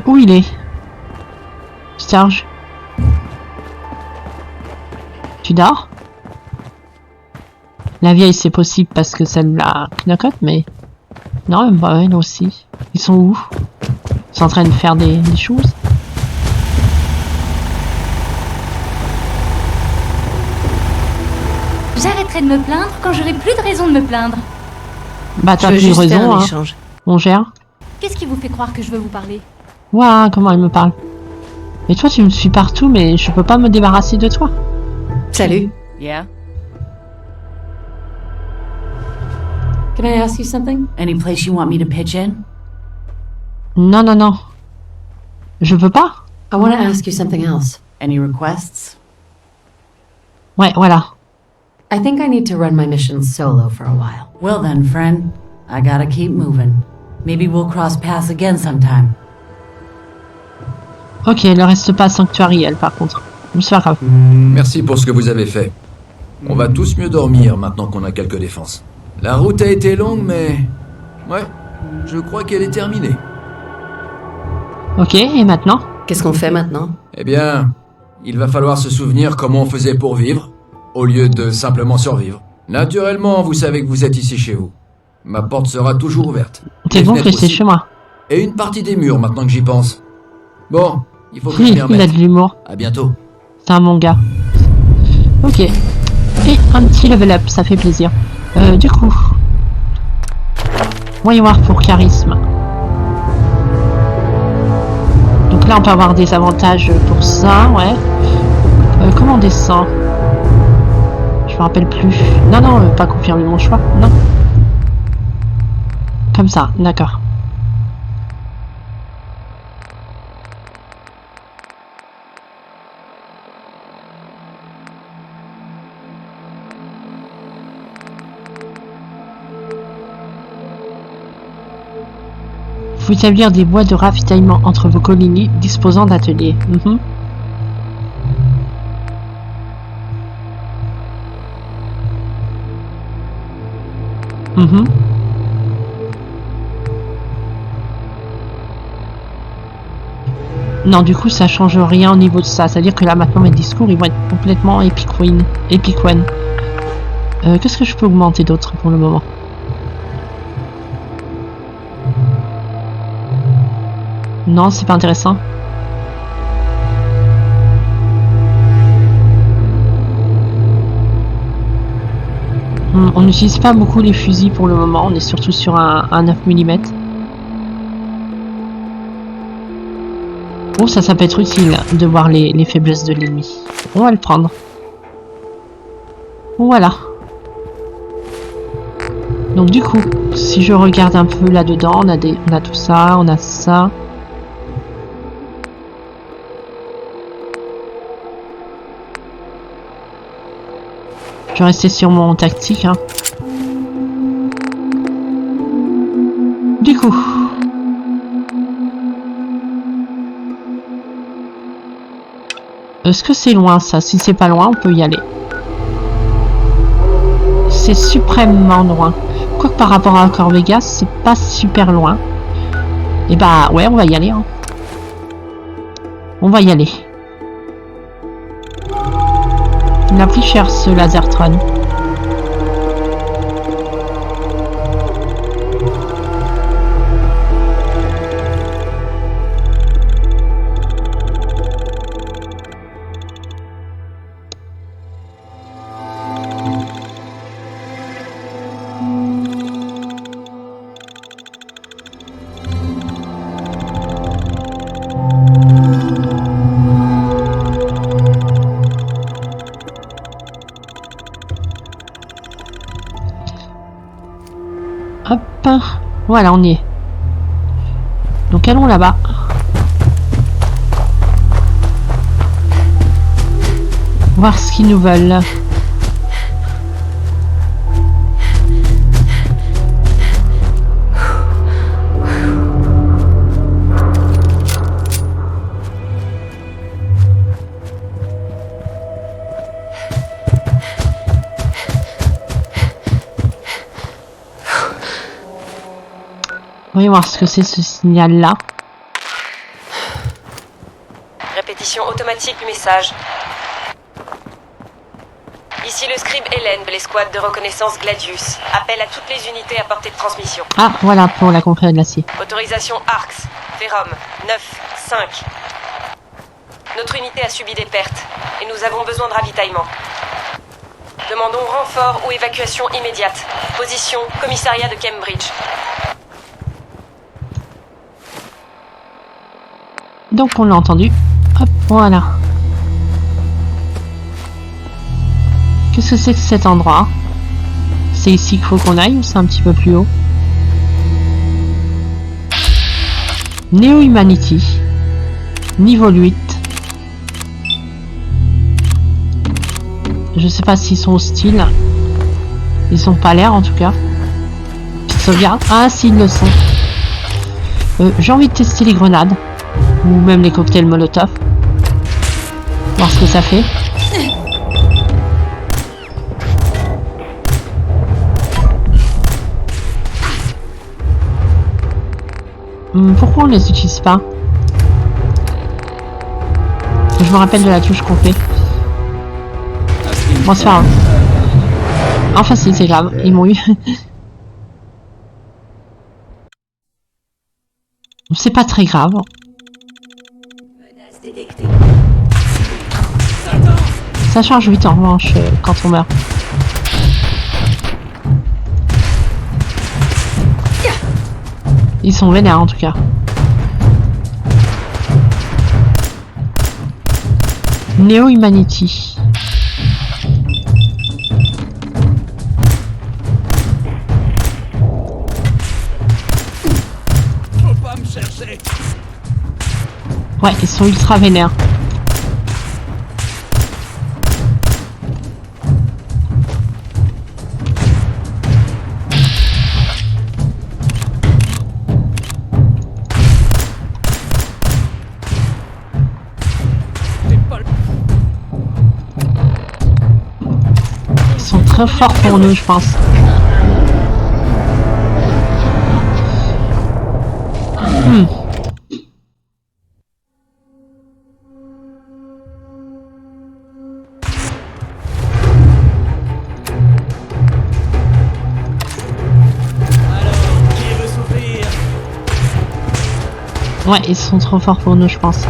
Où il est? Serge? Tu dors? La vieille c'est possible parce que c'est la knock-out, mais... Non, bah ouais, là aussi. Ils sont où? Ils sont en train de faire des choses. J'arrêterai de me plaindre quand j'aurai plus de raison de me plaindre. Bah t'as plus raison, hein. On gère. Qu'est-ce qui vous fait croire que je veux vous parler? Waouh, comment elle me parle. Et toi, tu me suis partout, mais je peux pas me débarrasser de toi. Salut. Yeah? Can I ask you something? Any place you want me to pitch in? Non, non, non. Je peux pas. I want to ask you something else. Any requests? Ouais, voilà. I think I need to run my mission solo for a while. Well then, friend. I gotta keep moving. Maybe we'll cross paths again sometime. Ok, elle reste pas sanctuary, elle, par contre. Mais c'est pas grave. Merci pour ce que vous avez fait. On va tous mieux dormir maintenant qu'on a quelques défenses. La route a été longue, mais... Ouais, je crois qu'elle est terminée. Ok, et maintenant? Qu'est-ce qu'on fait maintenant? Eh bien, il va falloir se souvenir comment on faisait pour vivre, au lieu de simplement survivre. Naturellement, vous savez que vous êtes ici chez vous. Ma porte sera toujours ouverte. T'es bon que c'est chez moi. Et une partie des murs, maintenant que j'y pense. Bon, il faut que je Oui, m'y remette. il a de l'humour. À bientôt. C'est un bon gars. Ok. Et un petit level up, ça fait plaisir. Du coup... Voyons voir pour charisme. Donc là, on peut avoir des avantages pour ça, ouais. Comment on descend? Je me rappelle plus. Non, non, pas confirmer mon choix. Non. Comme ça, d'accord. Faut établir des voies de ravitaillement entre vos colonies disposant d'ateliers. Non, du coup, ça change rien au niveau de ça. C'est-à-dire que là, maintenant, mes discours, ils vont être complètement Epic One. Qu'est-ce que je peux augmenter d'autre pour le moment? Non, c'est pas intéressant. On n'utilise pas beaucoup les fusils pour le moment. On est surtout sur un 9 mm. Oh, ça peut être utile de voir les faiblesses de l'ennemi. On va le prendre. Voilà. Donc du coup, si je regarde un peu là-dedans, on a tout ça, on a ça. Je vais rester sur mon tactique, hein. Du coup... Est-ce que c'est loin ça? Si c'est pas loin, on peut y aller. C'est suprêmement loin. Quoique par rapport à Corvegas, c'est pas super loin. Et bah ouais, on va y aller. Hein. On va y aller. Il a pris cher ce Lasertron. Hop, voilà, on y est. Donc allons là-bas. Voir ce qu'ils nous veulent. Voyons voir ce que c'est ce signal-là. Répétition automatique du message. Ici Ici le scribe Hélène de l'escouade de reconnaissance Gladius. Appel à toutes les unités à portée de transmission. Ah, voilà, pour la confrérie de l'acier. Autorisation ARX. Ferrum. 9. 5. Notre unité a subi des pertes et nous avons besoin de ravitaillement. Demandons renfort ou évacuation immédiate. Position, commissariat de Cambridge. Donc on l'a entendu. Hop, voilà. Qu'est-ce que c'est que cet endroit? C'est ici qu'il faut qu'on aille ou c'est un petit peu plus haut? Neo Humanity. Niveau 8. Je sais pas s'ils sont hostiles. Ils ont pas l'air en tout cas. Petite sauvegarde. Ah si, ils le sont. J'ai envie de tester les grenades. Ou même les cocktails Molotov. Voir ce que ça fait. Pourquoi on les utilise pas? Je me rappelle de la touche qu'on fait. Bon, c'est pas grave. Enfin si, c'est grave. Ils m'ont eu. C'est pas très grave. Ça charge vite en revanche quand on meurt. Ils sont vénères en tout cas. Neo Humanity. Faut pas me chercher. Ouais, ils sont ultra vénères. Ils sont très forts pour nous, je pense. Ouais, ils sont trop forts pour nous, je pense.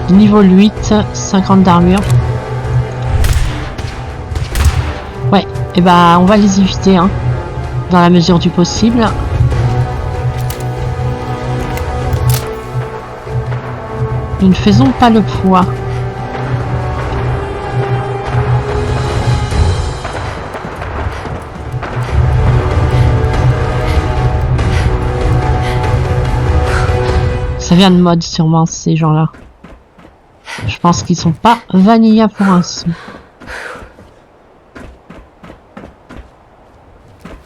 Niveau 8, 50 d'armure. Ouais, et bah on va les éviter, hein, dans la mesure du possible. Nous ne faisons pas le poids. Ça vient de mode sûrement ces gens-là. Je pense qu'ils sont pas vanilla pour un sou.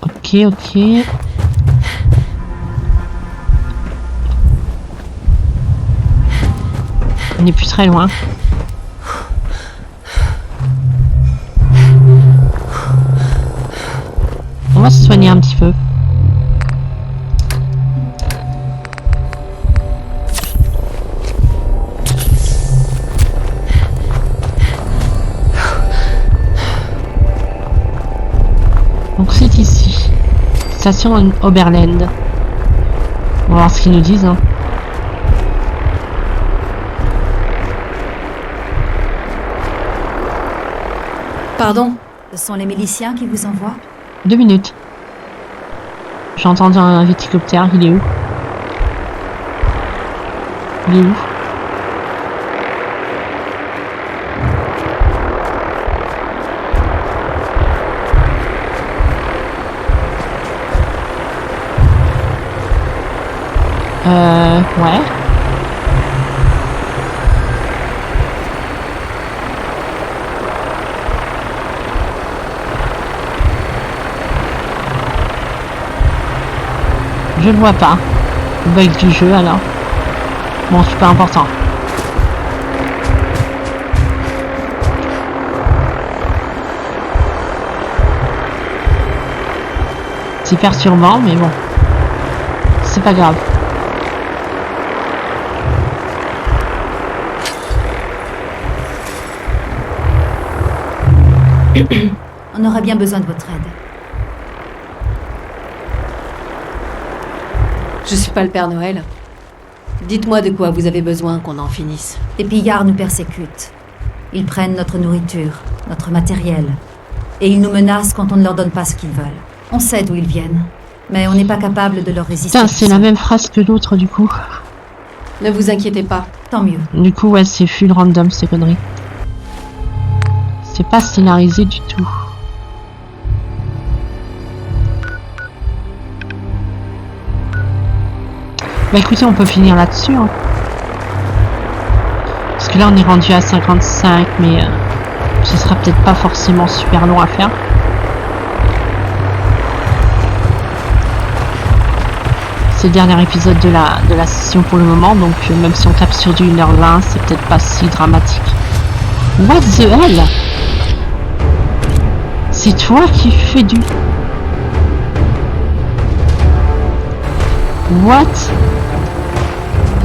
Ok, ok. On n'est plus très loin. On va se soigner un petit peu. Donc c'est ici. Station Oberland. On va voir ce qu'ils nous disent. Hein. Pardon, ce sont les miliciens qui vous envoient? 2 minutes. J'ai entendu un hélicoptère, il est où? Il est où? Ouais. Je ne vois pas. Bug du jeu alors. Bon, c'est pas important. C'est perturbant, mais bon. C'est pas grave. On aura bien besoin de votre aide. Je suis pas le Père Noël. Dites-moi de quoi vous avez besoin qu'on en finisse. Des pillards nous persécutent. Ils prennent notre nourriture, notre matériel. Et ils nous menacent quand on ne leur donne pas ce qu'ils veulent. On sait d'où ils viennent, mais on n'est pas capable de leur résister. Putain, c'est la même phrase que l'autre du coup. Ne vous inquiétez pas. Tant mieux. Du coup, ouais, c'est full random ces conneries. C'est pas scénarisé du tout. Bah écoutez, on peut finir là-dessus. Hein. Parce que là, on est rendu à 55, mais ce sera peut-être pas forcément super long à faire. C'est le dernier épisode de la session pour le moment, donc même si on tape sur du 1h20, c'est peut-être pas si dramatique. What the hell? C'est toi qui fais du... What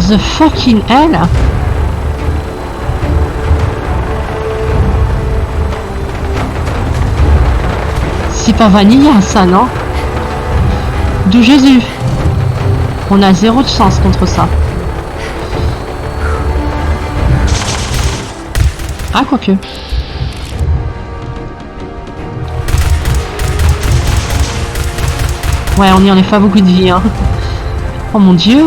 the fucking hell? C'est pas Vanilla ça, non? D'où Jésus? On a 0 de chance contre ça. Ah, quoique. Ouais, on y enlève pas beaucoup de vie, hein. Oh mon dieu.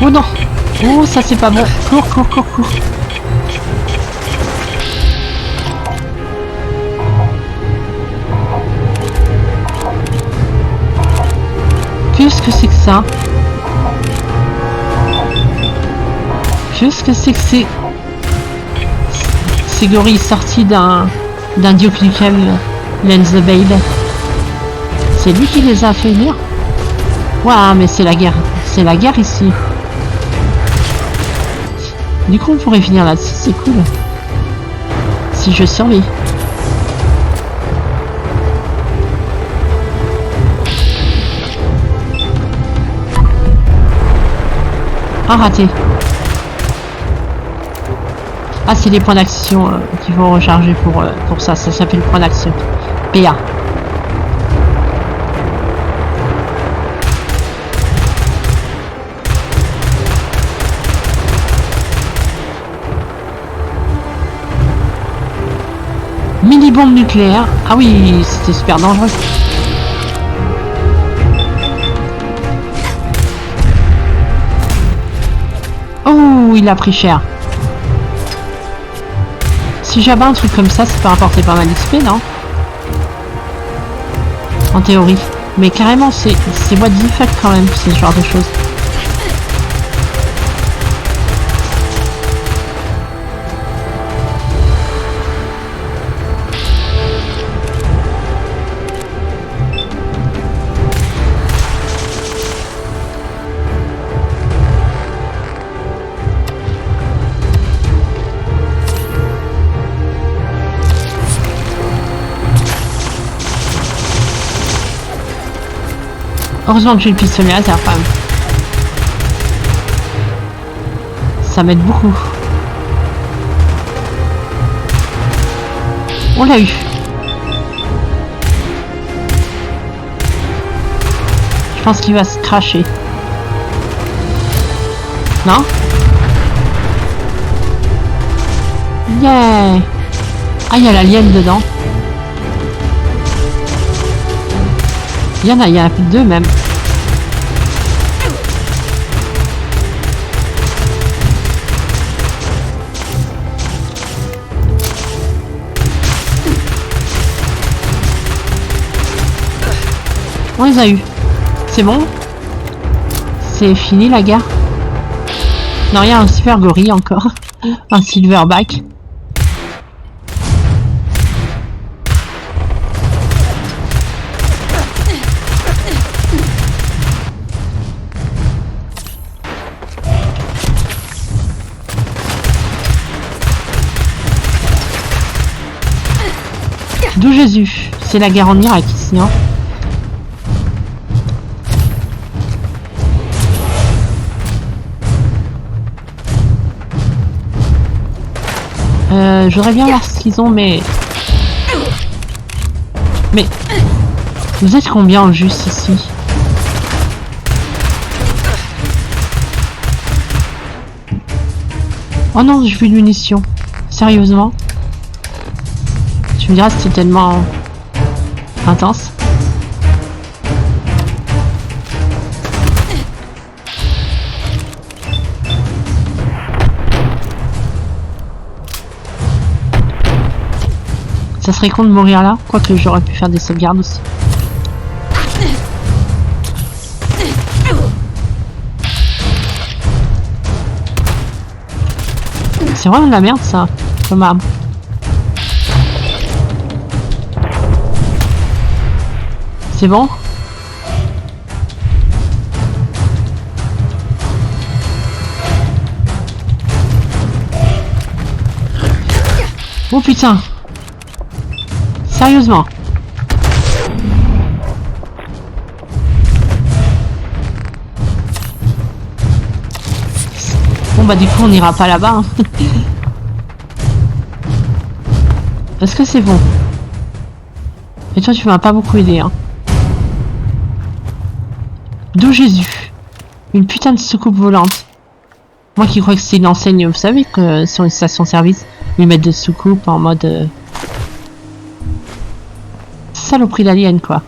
Oh non! Oh, ça c'est pas bon. Cours, cours, cours, cours. Qu'est-ce que c'est que ça? Qu'est-ce que c'est que ces gorilles sortis d'un Duke Nukem Lens the Babe? C'est lui qui les a fait venir? Waouh, mais c'est la guerre. C'est la guerre ici. Du coup, on pourrait finir là-dessus, c'est cool. Si je survis. Ah, raté. Ah, c'est les points d'action qu'il faut recharger pour ça. Ça s'appelle point d'action. PA. Mini-bombe nucléaire. Ah oui, c'était super dangereux. Oh, il a pris cher. Si j'avais un truc comme ça peut rapporter pas mal d'XP, non? En théorie. Mais carrément, c'est what the fuck quand même, ce genre de choses. Heureusement que j'ai le pistolet à terre quand même. Ça m'aide beaucoup. On l'a eu. Je pense qu'il va se cracher. Non? Yeah! Ah, il y a l'alien dedans. Il y en a plus de deux même. On les a eu. C'est bon? C'est fini la guerre? Non, il y a un super gorille encore. Un silverback. D'où Jésus? C'est la guerre en Irak ici, hein. Je voudrais bien voir ce qu'ils ont, mais... Vous êtes combien en juste ici? Oh non, j'ai plus de munitions. Sérieusement? Tu me diras, c'était tellement... intense. Ça serait con de mourir là, quoique j'aurais pu faire des sauvegardes aussi. C'est vraiment de la merde ça, comme arme. C'est bon? Oh putain! Sérieusement. Bon bah du coup on n'ira pas là-bas. Hein. Est-ce que c'est bon? Et toi tu m'as pas beaucoup aidé. Hein. D'où Jésus? Une putain de soucoupe volante. Moi qui crois que c'est une enseigne, vous savez que sur une station-service, ils mettent des soucoupes en mode... Saloperie d'alien quoi.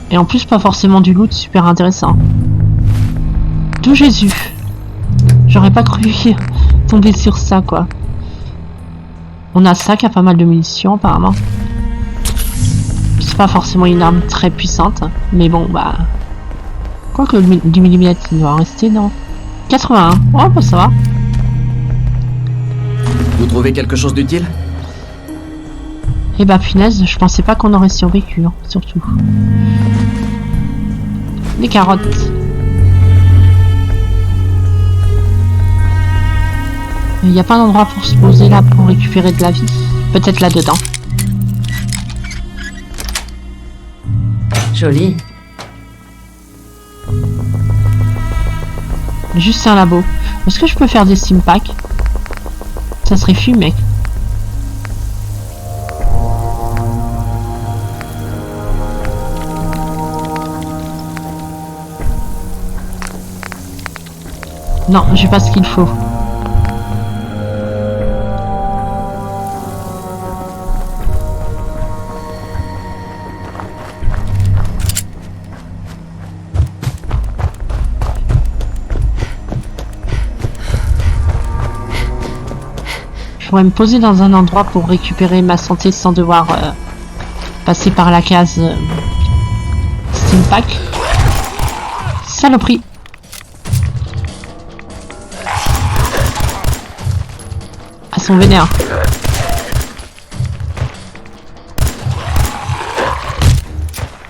Et en plus pas forcément du loot super intéressant. D'où Jésus? J'aurais pas cru tomber sur ça quoi. On a ça qui a pas mal de munitions apparemment. C'est pas forcément une arme très puissante, mais bon bah... Quoique du millimètre il doit en rester, non? 81, oh bah ça va. Vous trouvez quelque chose d'utile? Eh bah punaise, je pensais pas qu'on aurait survécu, hein, surtout. Des carottes. Il n'y a pas d'endroit pour se poser là pour récupérer de la vie. Peut-être là-dedans. Joli. Juste un labo. Est-ce que je peux faire des stimpacks? Ça serait fumé. Non, j'ai pas ce qu'il faut. Je pourrais me poser dans un endroit pour récupérer ma santé sans devoir passer par la case Stimpack. Saloperie. Ah, son vénère.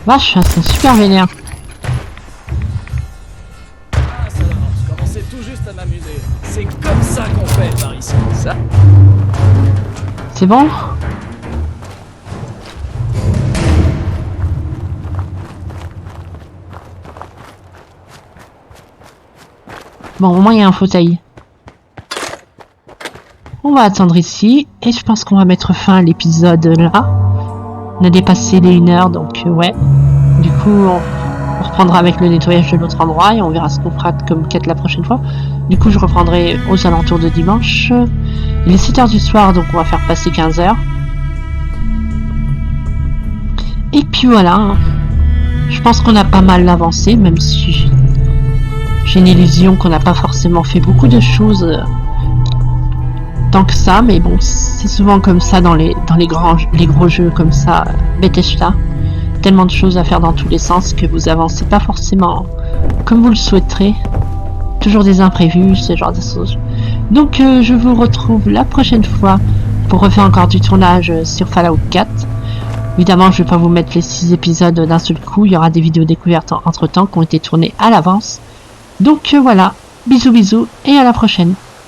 Vache, elles sont super vénères. Ah, ça va, je commençais tout juste à m'amuser. C'est comme ça qu'on fait par ici, ça? C'est bon? Bon, au moins il y a un fauteuil. On va attendre ici, et je pense qu'on va mettre fin à l'épisode là. On a dépassé les 1 heure, donc ouais. Du coup, on reprendra avec le nettoyage de l'autre endroit, et on verra ce qu'on fera comme quête la prochaine fois. Du coup, je reprendrai aux alentours de dimanche. Il est 7 h du soir, donc on va faire passer 15 heures. Et puis voilà. Je pense qu'on a pas mal avancé, même si... j'ai une illusion qu'on n'a pas forcément fait beaucoup de choses tant que ça, mais bon, c'est souvent comme ça dans les gros jeux comme ça, Bethesda. Tellement de choses à faire dans tous les sens que vous avancez pas forcément comme vous le souhaiterez. Toujours des imprévus, ce genre de choses. Donc je vous retrouve la prochaine fois pour refaire encore du tournage sur Fallout 4. Évidemment, je vais pas vous mettre les 6 épisodes d'un seul coup, il y aura des vidéos découvertes entre temps qui ont été tournées à l'avance. Donc voilà, bisous bisous et à la prochaine.